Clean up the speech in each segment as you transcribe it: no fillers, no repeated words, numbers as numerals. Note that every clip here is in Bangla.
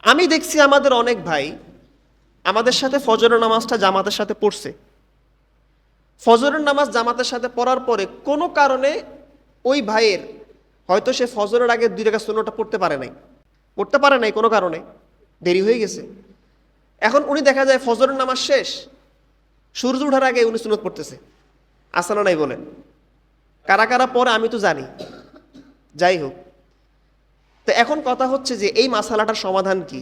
আমি দেখছি আমাদের অনেক ভাই আমাদের সাথে ফজরের নামাজটা জামাতের সাথে পড়ছে। ফজরের নামাজ জামাতের সাথে পড়ার পরে কোনো কারণে ওই ভাইয়ের হয়তো সে ফজরের আগে 2 রাকাত সুন্নতটা পড়তে পারে নাই কোনো কারণে, দেরি হয়ে গেছে। এখন উনি দেখা যায় ফজরের নামাজ শেষ, সূর্য ওঠার আগে উনি সুন্নত পড়তেছে। আসে না নাই বলেন? কারা কারা পরে আমি তো জানি। যাই হোক, তো এখন কথা হচ্ছে যে এই মাসালাটার সমাধান কি?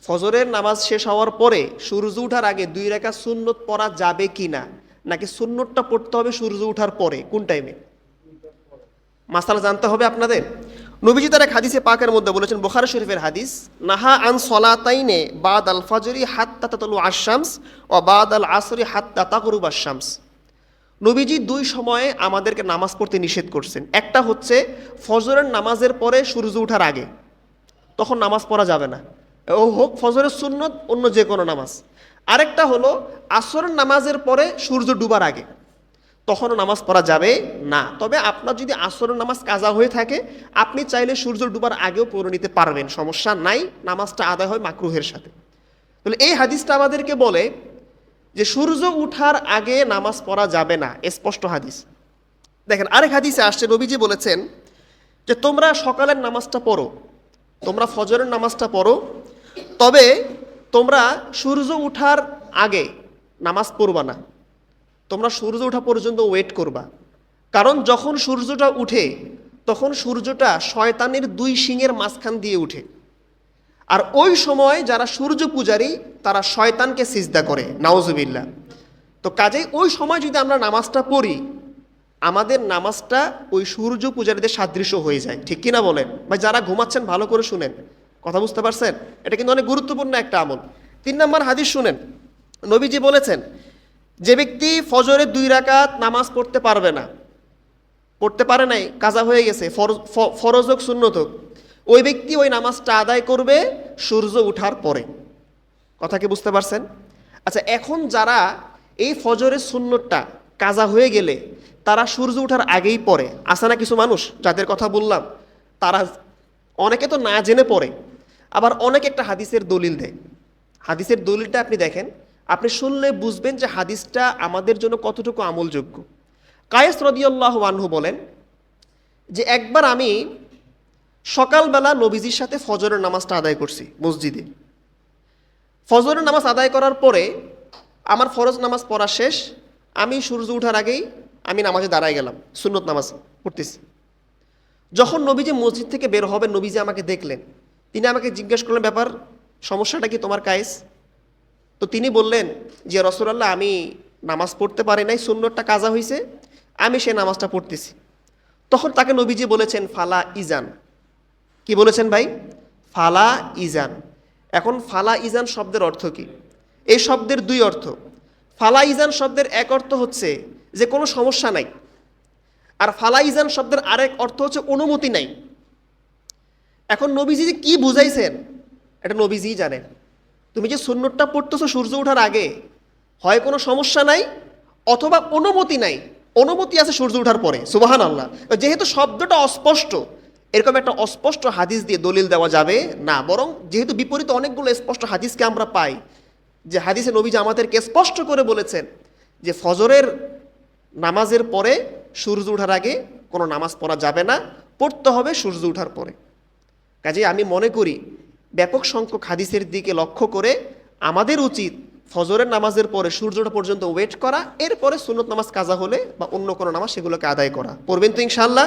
ফজরের নামাজ শেষ হওয়ার পরে সূর্য ওঠার আগে 2 রাকাত সুন্নত পড়া যাবে কি না, নাকি সুন্নতটা পড়তে হবে সূর্য ওঠার পরে? কোন টাইমে? মাসালা জানতে হবে আপনাদের। নবীজি তার এক হাদিসে পাকের মধ্যে বলেছেন, বুখারী শরীফের হাদিস, নাহা আন সলাতাইনে বাদ আল ফজরি হাত্তা তাতলু আশ-শামস ওয়া বাদ আল আসরি হাত্তা তাগরুব আশ-শামস। নবীজি 2 সময়ে আমাদেরকে নামাজ পড়তে নিষেধ করছেন। একটা হচ্ছে ফজরের নামাজের পরে সূর্য ওঠার আগে, তখন নামাজ পড়া যাবে না, ও হোক ফজরের সুন্নত অন্য যে কোনো নামাজ। আরেকটা হলো আসরের নামাজের পরে সূর্য ডুবার আগে, তখনও নামাজ পড়া যাবে না। তবে আপনার যদি আসরের নামাজ কাজা হয়ে থাকে, আপনি চাইলে সূর্য ডুবার আগেও পড়ে নিতে পারবেন, সমস্যা নাই, নামাজটা আদায় হয় মাকরুহের সাথে। তাহলে এই হাদিসটা আমাদেরকে বলে যে সূর্য উঠার আগে নামাজ পড়া যাবে না, স্পষ্ট হাদিস। দেখেন আরেক হাদিসে আসছে, নবীজি বলেছেন যে তোমরা সকালের নামাজটা পড়ো, তোমরা ফজরের নামাজটা পড়ো, তবে তোমরা সূর্য উঠার আগে নামাজ পড়বা না, তোমরা সূর্য ওঠা পর্যন্ত ওয়েট করবা। কারণ যখন সূর্যটা উঠে তখন সূর্যটা শয়তানের 2 শিঙের মাঝখান দিয়ে উঠে, আর ওই সময় যারা সূর্য পূজারী তারা শয়তানকে সিজদা করে, নাউজুবিল্লাহ। তো কাজেই ওই সময় যদি আমরা নামাজটা পড়ি, আমাদের নামাজটা ওই সূর্য পূজারীদের সাদৃশ্য হয়ে যায়। ঠিক কিনা বলেন ভাই? যারা ঘুমাচ্ছেন ভালো করে শুনেন, কথা বুঝতে পারছেন? এটা কিন্তু অনেক গুরুত্বপূর্ণ একটা আমল। 3 নম্বর হাদিস শুনেন, নবীজি বলেছেন যে ব্যক্তি ফজরের 2 রাকাত নামাজ পড়তে পারবে না, পড়তে পারে নাই, কাজা হয়ে গেছে, ফরজ হোক সুন্নত হোক, ওই ব্যক্তি ওই নামাজটা আদায় করবে সূর্য উঠার পরে। কথা কি বুঝতে পারছেন? আচ্ছা, এখন যারা এই ফজরের সুন্নতটা কাজা হয়ে গেলে তারা সূর্য উঠার আগেই পড়ে, আসে না কিছু মানুষ যাদের কথা বললাম, তারা অনেকে তো না জেনে পড়ে, আবার অনেকে একটা হাদিসের দলিল দেয়। হাদিসের দলিলটা আপনি দেখেন, আপনি শুনলে বুঝবেন যে হাদিসটা আমাদের জন্য কতটুকু আমলযোগ্য। কায়েস রাদিয়াল্লাহু আনহু বলেন যে একবার আমি সকালবেলা নবীজির সাথে ফজরের নামাজটা আদায় করছি মসজিদে। ফজরের নামাজ আদায় করার পরে আমার ফরজ নামাজ পড়া শেষ, আমি সূর্য ওঠার আগেই আমি নামাজে দাঁড়ায় গেলাম, সুন্নত নামাজ পড়তেছি। যখন নবীজি মসজিদ থেকে বের হবেন, নবীজি আমাকে দেখলেন, তিনি আমাকে জিজ্ঞেস করলেন, ব্যাপার সমস্যাটা কি তোমার কায়েস? তো তিনি বললেন যে রাসূলুল্লাহ, আমি নামাজ পড়তে পারি নাই, সুন্নতটা কাজা হয়েছে, আমি সেই নামাজটা পড়তেছি। তখন তাকে নবীজি বলেছেন ফালা ইজান। কি বলেছেন ভাই? ফালা ইজান। এখন ফালা ইজান শব্দের অর্থ কি? এই শব্দের 2 অর্থ। ফালা ইজান শব্দের এক অর্থ হচ্ছে যে কোনো সমস্যা নাই, আর ফালা ইজান শব্দের আরেক অর্থ হচ্ছে অনুমতি নাই। এখন নবীজি যে কি বুঝাইছেন এটা নবীজিই জানেন। তুমি যে সুন্নতটা পড়তেছো সূর্য ওঠার আগে, হয় কোনো সমস্যা নাই অথবা অনুমতি নাই, অনুমতি আছে সূর্য ওঠার পরে। সুবহানাল্লাহ। যেহেতু শব্দটা অস্পষ্ট, এরকম একটা অস্পষ্ট হাদিস দিয়ে দলিল দেওয়া যাবে না, বরং যেহেতু বিপরীতে অনেকগুলো স্পষ্ট হাদিসকে আমরা পাই, যে হাদিসে নবীজি আমাদেরকে স্পষ্ট করে বলেছেন যে ফজরের নামাজের পরে সূর্য ওঠার আগে কোনো নামাজ পড়া যাবে না, পড়তে হবে সূর্য ওঠার পরে। কাজে আমি মনে করি ব্যাপক সংখ্যক হাদিসের দিকে লক্ষ্য করে আমাদের উচিত ফজরের নামাজের পরে সূর্যটা পর্যন্ত ওয়েট করা, এরপরে সুন্নত নামাজ কাজা হলে বা অন্য কোনো নামাজ সেগুলোকে আদায় করা। পড়বেন তো ইনশাআল্লাহ?